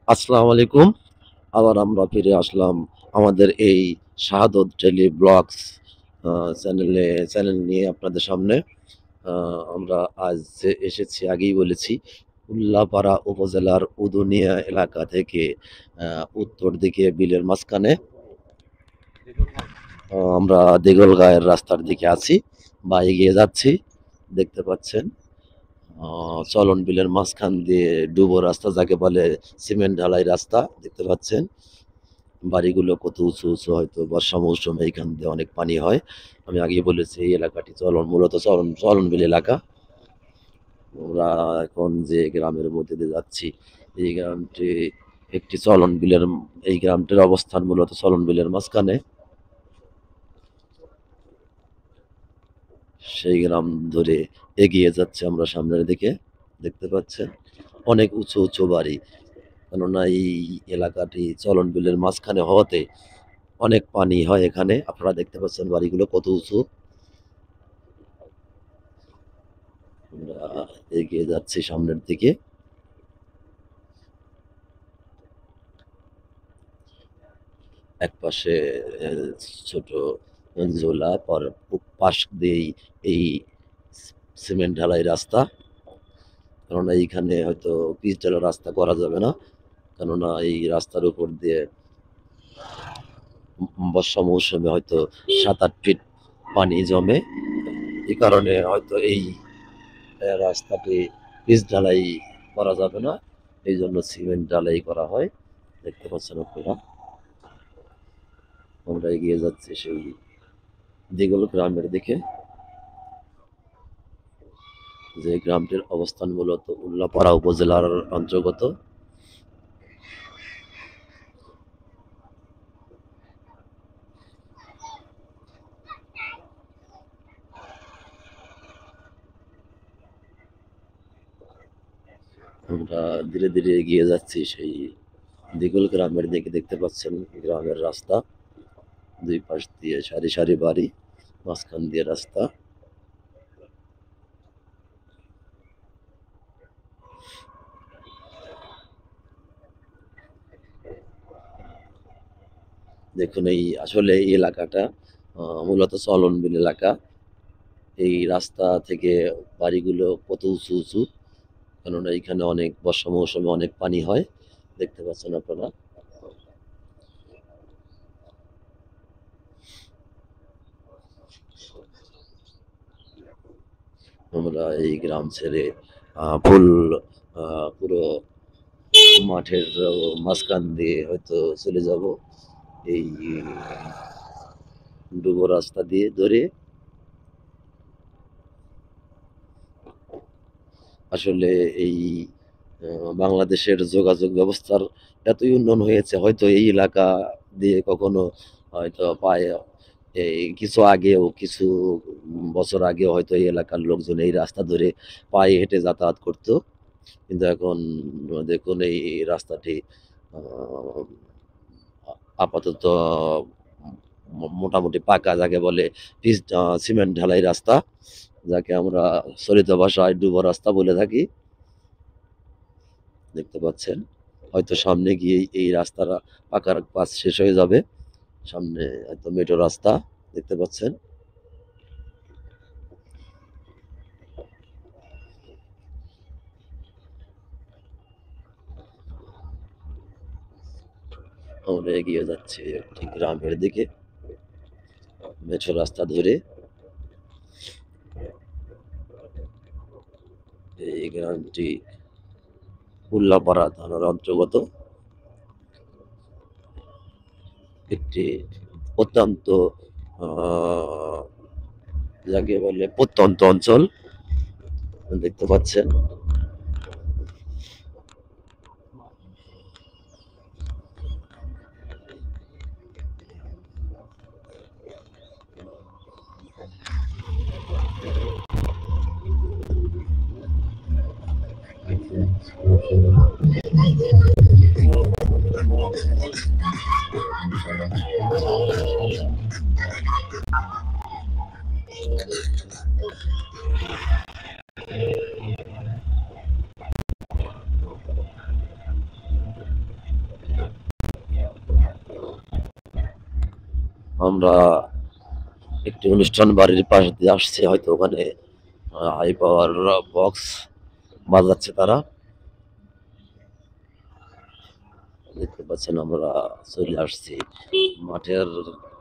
আসসালামু আলাইকুম। আবার আমরা ফিরে আসলাম আমাদের এই শাহাদত ডেইলি ব্লগস আ চ্যানেল নিয়ে আপনাদের সামনে। আ আমরা আজ যে এসেছি আগেই বলেছি উল্লাপাড়া উপজেলার উদুনিয়া এলাকা থেকে আ উত্তর দিকে বিলের মাঝখানে আমরা দেগলগাঁয়ের রাস্তার দিকে আছি বা এগিয়ে যাচ্ছি। দেখতে পাচ্ছেন আ চলন বিলের মাঝখান দিয়ে ডুবো রাস্তা যাকে বলে সিমেন্ট ঢালাই রাস্তা দেখতে পাচ্ছেন। বাড়িগুলো কত উঁচু হয়তো বর্ষা মৌসুমে এখান দিয়ে অনেক পানি হয়। আমি আগেই বলেছি এই এলাকাটি মূলত চলনবিল এলাকা। আমরা এখন যে গ্রামের মধ্যে দিয়ে যাচ্ছি, এই গ্রামটি একটি এই গ্রামটির অবস্থান মূলত চলনবিলের মাঝখানে। সেই গ্রাম ধরে এগিয়ে যাচ্ছি আমরা সামনের দিকে। দেখতে পাচ্ছেন অনেক উঁচু বাড়ি। কেননা এই এলাকাটি চলনবিলের মাঝখানে হওয়াতে অনেক পানি হয় এখানে। আপনারা দেখতে পাচ্ছেন বাড়িগুলো কত উঁচু। আমরা এগিয়ে যাচ্ছি সামনের দিকে। একপাশে এ ছোট জোলা পাশ দিয়েই এই সিমেন্ট ঢালাই রাস্তা। কেননা এইখানে হয়তো পিচ ঢালা রাস্তা করা যাবে না। কেননা এই রাস্তার উপর দিয়ে বর্ষা মৌসুমে হয়তো ৭-৮ ফিট পানি জমে। এই কারণে হয়তো এই রাস্তাটি পিচ ঢালাই করা যাবে না। এইজন্য সিমেন্ট ঢালাই করা হয়। দেখতে পাচ্ছেন আপনারা। আমরা এগিয়ে যাচ্ছি সেই দিঘল গ্রামের দিকে। যে গ্রামটির অবস্থান মূলত উল্লাপাড়া উপজেলার অন্তর্গত। আমরা ধীরে এগিয়ে যাচ্ছি সেই দিঘল গ্রামের দিকে। দেখতে পাচ্ছেন গ্রামের রাস্তা। দুই পাশ দিয়ে সারি বাড়ি, মাঝখান দিয়ে রাস্তা। দেখুন আসলে এই এলাকাটা মূলত চলনবিল এলাকা। এই রাস্তা থেকে বাড়িগুলো কত উঁচু। কেননা এখানে অনেক বর্ষা মৌসুমে অনেক পানি হয়। দেখতে পাচ্ছেন আপনারা। আমরা এই গ্রাম ছেড়ে ফুল পুরো মাঠের মাঝখান দিয়ে হয়তো চলে যাব এই ডুবো রাস্তা দিয়ে ধরে। আসলে এই বাংলাদেশের যোগাযোগ ব্যবস্থার এতই উন্নয়ন হয়েছে হয়তো এই এলাকা দিয়ে কখনো হয়তো পায়ে কিছু বছর আগেও হয়তো এই এলাকার লোকজন এই রাস্তা ধরে পায়ে হেঁটে যাতায়াত করত। কিন্তু এখন দেখুন এই রাস্তাটি আ আপাতত মোটামুটি পাকা যাকে বলে সিমেন্ট ঢালাই রাস্তা। যাকে আমরা চলিত ভাষায় ডুবো রাস্তা বলে থাকি। দেখতে পাচ্ছেন। হয়তো সামনে গিয়েই এই রাস্তাটা পাকার কাজ শেষ হয়ে যাবে। সামনে হয়তো মেঠো রাস্তা দেখতে পাচ্ছেন। আমরা এগিয়ে যাচ্ছি একটি গ্রামের দিকে মেঠো রাস্তা ধরে। এই গ্রামটি উল্লাপাড়া থানার অন্তর্গত একটি অত্যন্ত আ যাকে বলে প্রত্যন্ত অঞ্চল দেখতে পাচ্ছেন। আমরা একটি অনুষ্ঠান বাড়ির পাশ দিয়ে আসছি, হয়তো ওখানে হাই পাওয়ার বক্স বাজাচ্ছে তারা। দেখতে পাচ্ছেন আমরা চলে আসছি মাঠের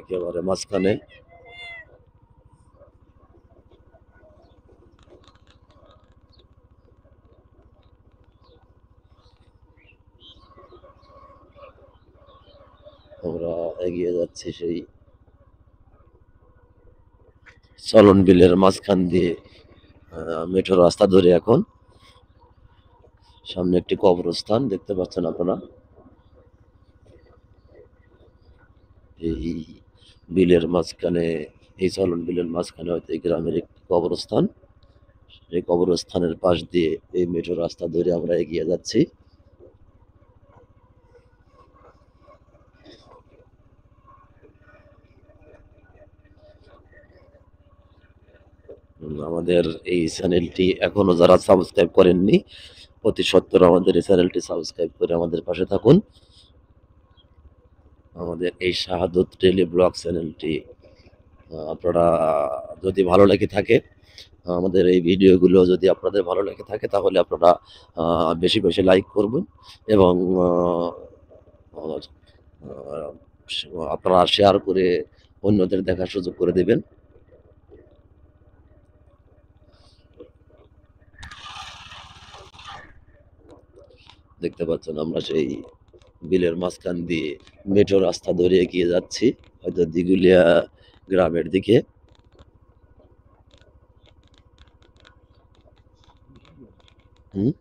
একেবারে মাঝখানে। আমরা এগিয়ে যাচ্ছি সেই চলন বিলের মাঝখান দিয়ে মেঠো রাস্তা ধরে। এখন সামনে একটি কবরস্থান দেখতে পাচ্ছেন আপনারা। এই বিলের মাঝখানে, এই চলন বিলের মাঝখানে হয়তো এই গ্রামের একটি কবরস্থান। এই কবরস্থানের পাশ দিয়ে এই মেঠো রাস্তা ধরে আমরা এগিয়ে যাচ্ছি। আমাদের এই চ্যানেলটি এখনো যারা সাবস্ক্রাইব করেননি, অতি সত্বর আমাদের এই চ্যানেলটি সাবস্ক্রাইব করে আমাদের পাশে থাকুন। আমাদের এই শাহাদত ডেইলি ব্লগ চ্যানেলটি আপনারা যদি ভালো লেগে থাকে, আমাদের এই ভিডিওগুলো যদি আপনাদের ভালো লেগে থাকে, তাহলে আপনারা বেশি বেশি লাইক করবেন এবং আপনারা শেয়ার করে অন্যদের দেখার সুযোগ করে দেবেন। দেখতে পাচ্ছেন আমরা সেই বিলের মাঝখান দিয়ে মেঠো রাস্তা ধরে এগিয়ে যাচ্ছি, হয়তো দিঘুলিয়া গ্রামের দিকে। হুম,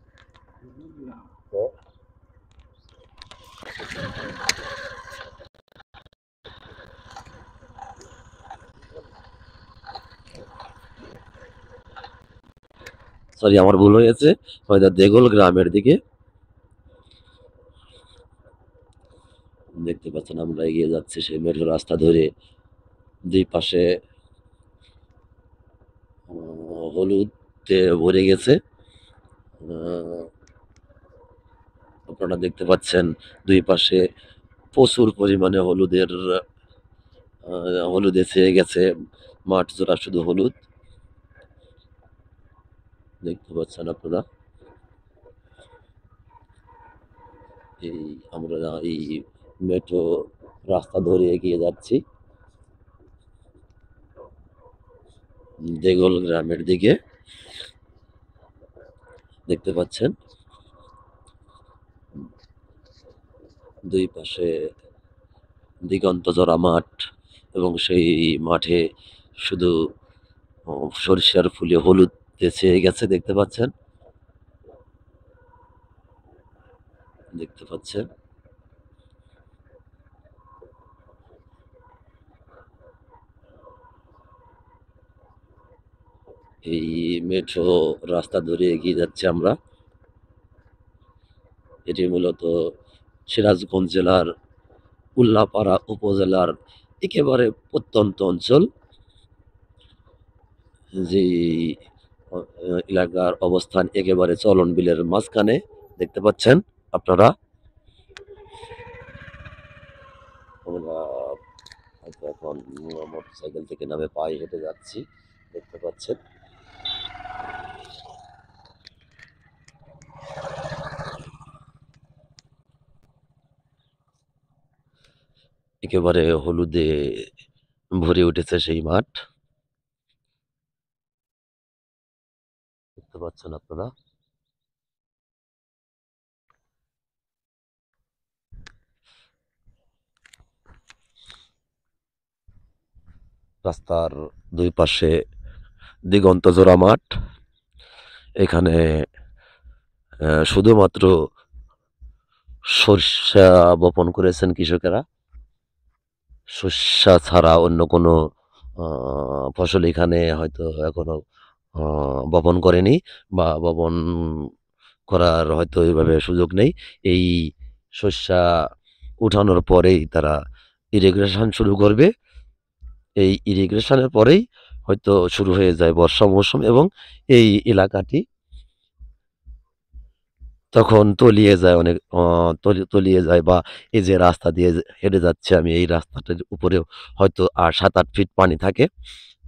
সরি আমার ভুল হয়েছে, হয়তো দেগল গ্রামের দিকে। দেখতে পাচ্ছেন আমরা এগিয়ে যাচ্ছি সেই মেঠো রাস্তা ধরে। দুই পাশে হলুদে ভরে গেছে। আপনারা দেখতে পাচ্ছেন দুই পাশে প্রচুর পরিমাণে হলুদে ছেয়ে গেছে মাঠ জোড়া, শুধু হলুদ। দেখতে পাচ্ছেন আপনারা। এই আমরা এই মেট্রো রাস্তা ধরে এগিয়ে যাচ্ছি দেগল গ্রামের দিকে। দেখতে পাচ্ছেন দুই পাশে দিগন্ত জোড়া মাঠ, এবং সেই মাঠে শুধু সরিষার ফুলে হলুদ ছেয়ে গেছে। দেখতে পাচ্ছেন, দেখতে পাচ্ছেন। এই মেট্রো রাস্তা ধরে এগিয়ে যাচ্ছি আমরা। এটি মূলত সিরাজগঞ্জ জেলার উল্লাপাড়া উপজেলার একেবারে প্রত্যন্ত অঞ্চল। যে এলাকার অবস্থান একেবারে চলন বিলের মাঝখানে। দেখতে পাচ্ছেন আপনারা। আমরা হয়তো এখন মোটরসাইকেল থেকে নামে পায়ে হেঁটে যাচ্ছি, দেখতে পাচ্ছেন। একেবারে হলুদে ভরে উঠেছে সেই মাঠ, দেখতে পাচ্ছেন আপনারা। রাস্তার দুই পাশে দিগন্ত জোড়া মাঠ। এখানে শুধুমাত্র সর্ষা বপন করেছেন কৃষকেরা। সর্ষা ছাড়া অন্য কোনো ফসল এখানে হয়তো এখনো বপন করেনি, বা বপন করার হয়তো এভাবে সুযোগ নেই। এই সর্ষা উঠানোর পরেই তারা ইরিগেশন শুরু করবে। এই ইরিগেশনের পরেই হয়তো শুরু হয়ে যায় বর্ষা মৌসুম, এবং এই এলাকাটি তখন তলিয়ে যায় অনেক তলিয়ে যায় বা এই যে রাস্তা দিয়ে হেঁটে যাচ্ছি আমি এই রাস্তাটার উপরেও হয়তো আর ৭-৮ ফিট পানি থাকে।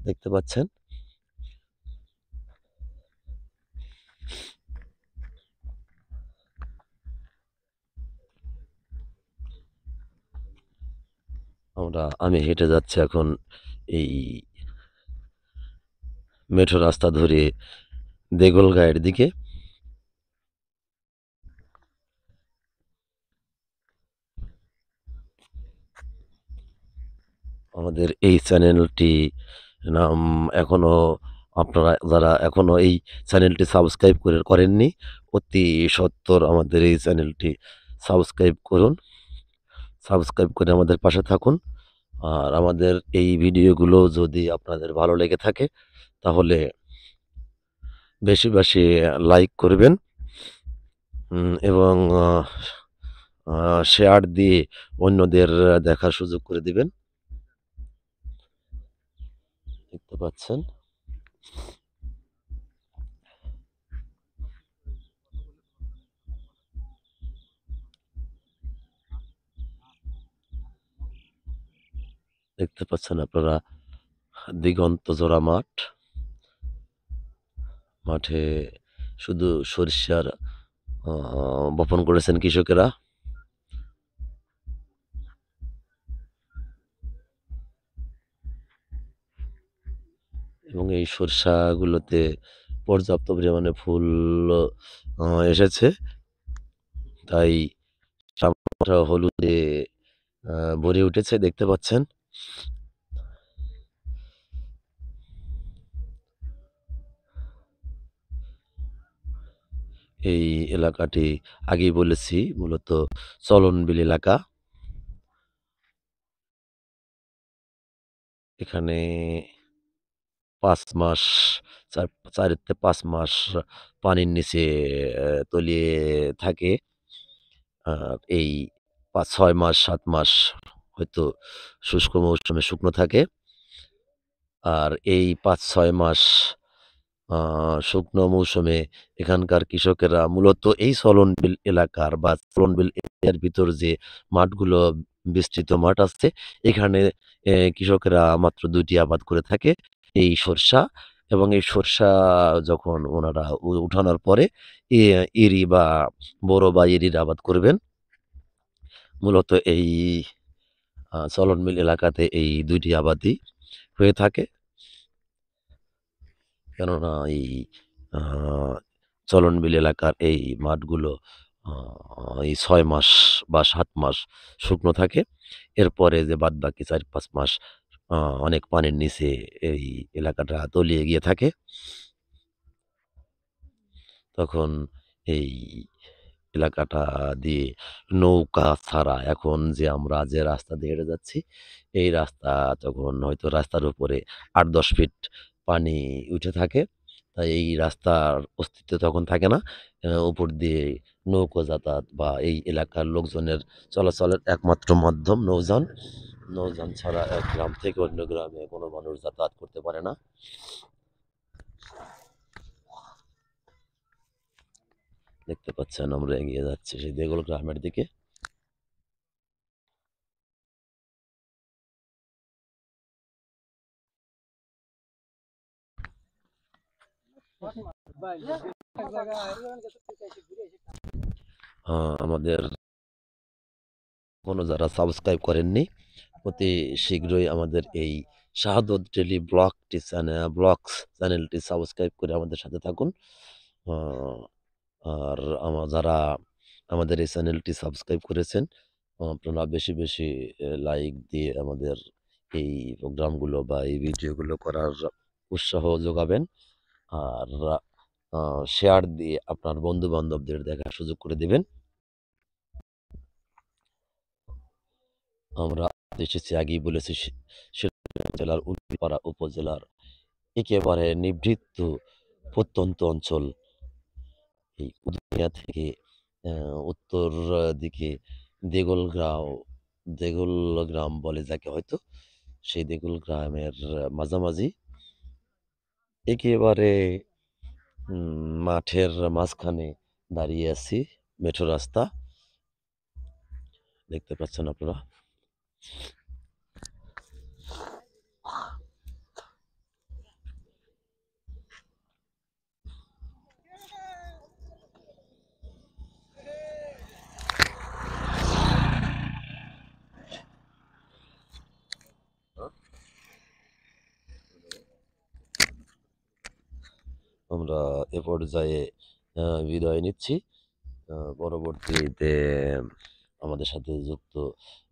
দেখতে পাচ্ছেন? আমি হেঁটে যাচ্ছি এখন এই মেঠো রাস্তা ধরে দেগলগাঁয়ের দিকে। আমাদের এই চ্যানেলটি নাম এখনো আপনারা যারা এখনো এই চ্যানেলটি সাবস্ক্রাইব করেননি, অতি সত্বর আমাদের এই চ্যানেলটি সাবস্ক্রাইব করুন। সাবস্ক্রাইব করে আমাদের পাশে থাকুন। আর আমাদের এই ভিডিওগুলো যদি আপনাদের ভালো লেগে থাকে তাহলে বেশি, বেশি লাইক করবেন এবং আ শেয়ার দিয়ে অন্যদের দেখার সুযোগ করে দিবেন। দেখতে পাচ্ছেন? দেখতে পাচ্ছেন আপনারা দিগন্ত জোড়া মাঠ। মাঠে শুধু সরিষার আ বপন করেছেন কৃষকেরা এবং এই সরিষাগুলোতে পর্যাপ্ত পরিমাণে ফুল আ এসেছে। তাই সামটা হলুদে আ ভরে উঠেছে দেখতে পাচ্ছেন। এই এলাকাটি আগেই বলেছি মূলত চলনবিল এলাকা। এখানে ৫ মাস ৪ থেকে ৫ মাস পানির নিচে তলিয়ে থাকে। এই ৫-৬ মাস ৭ মাস হয়তো শুষ্ক মৌসুমে শুকনো থাকে। আর এই ৫-৬ মাস আ শুকনো মৌসুমে এখানকার কৃষকেরা মূলত এই চলনবিল এলাকার বা চলনবিল এরিয়ার ভিতর যে মাঠগুলো বিস্তৃত মাঠ আছে, এখানে কৃষকেরা মাত্র ২ টি আবাদ করে থাকে। এই সরষা এবং এই সরষা যখন ওনারা উঠানোর পরে এ এরি বা বোরো বা এরির আবাদ করবেন। মূলত এই চলনবিল এলাকাতে এই ২ টি আবাদই হয়ে থাকে। কেননা এই আ চলনবিল এলাকার এই মাঠগুলো আ এই ৬ মাস বা ৭ মাস শুকনো থাকে। এরপরে যে বাদবাকি ৪-৫ মাস আ অনেক পানির নিচে এই এলাকাটা তলিয়ে গিয়ে থাকে। তখন এই এলাকাটা দিয়ে নৌকা ছাড়া এখন যে আমরা যে রাস্তা দিয়ে হেঁটে যাচ্ছি, এই রাস্তা তখন হয়তো রাস্তার উপরে ৮-১০ ফিট পানি উঠে থাকে। তাই এই রাস্তার অস্তিত্ব তখন থাকে না। উপর দিয়ে নৌকো যাতায়াত বা এই এলাকার লোকজনের চলাচলের একমাত্র মাধ্যম নৌযান। নৌযান ছাড়া এক গ্রাম থেকে অন্য গ্রামে কোনো মানুষ যাতায়াত করতে পারে না। দেখতে পাচ্ছেন আমরা এগিয়ে যাচ্ছি সেই দেগল গ্রামের দিকে। আ আমাদের এখনো যারা সাবস্ক্রাইব করেননি, অতি শীঘ্রই আমাদের এই শাহাদত ডেইলি ব্লগস চ্যানেলটি সাবস্ক্রাইব করে আমাদের সাথে থাকুন। আ আর যারা আমাদের এই চ্যানেলটি সাবস্ক্রাইব করেছেন, আপনারা বেশি, বেশি লাইক দিয়ে আমাদের এই প্রোগ্রামগুলো বা এই ভিডিওগুলো করার উৎসাহ যোগাবেন। আর আ শেয়ার দিয়ে আপনার বন্ধু-বান্ধবদের দেখার সুযোগ করে দিবেন। আমরা এসেছি আগেই বলেছি সিরাজগঞ্জ জেলার উল্লিপাড়া উপজেলার একেবারে নিভৃত প্রত্যন্ত অঞ্চল। এই উদুনিয়া থেকে অ্যা উত্তর দিকে দেগলগাঁও দেগলগ্রাম বলে যাকে হয়তো, সেই দেগল গ্রামের মাঝামাঝি একেবারে মাঠের মাঝখানে দাঁড়িয়ে আছি, মেঠো রাস্তা দেখতে পাচ্ছেন আপনারা। আমরা এ পর্যায়ে বিদায় নিচ্ছি। পরবর্তীতে আমাদের সাথে যুক্ত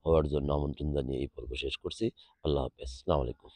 হওয়ার জন্য আমন্ত্রণ জানিয়ে এই পর্ব শেষ করছি। আল্লাহ হাফেজ। আসসালামু আলাইকুম।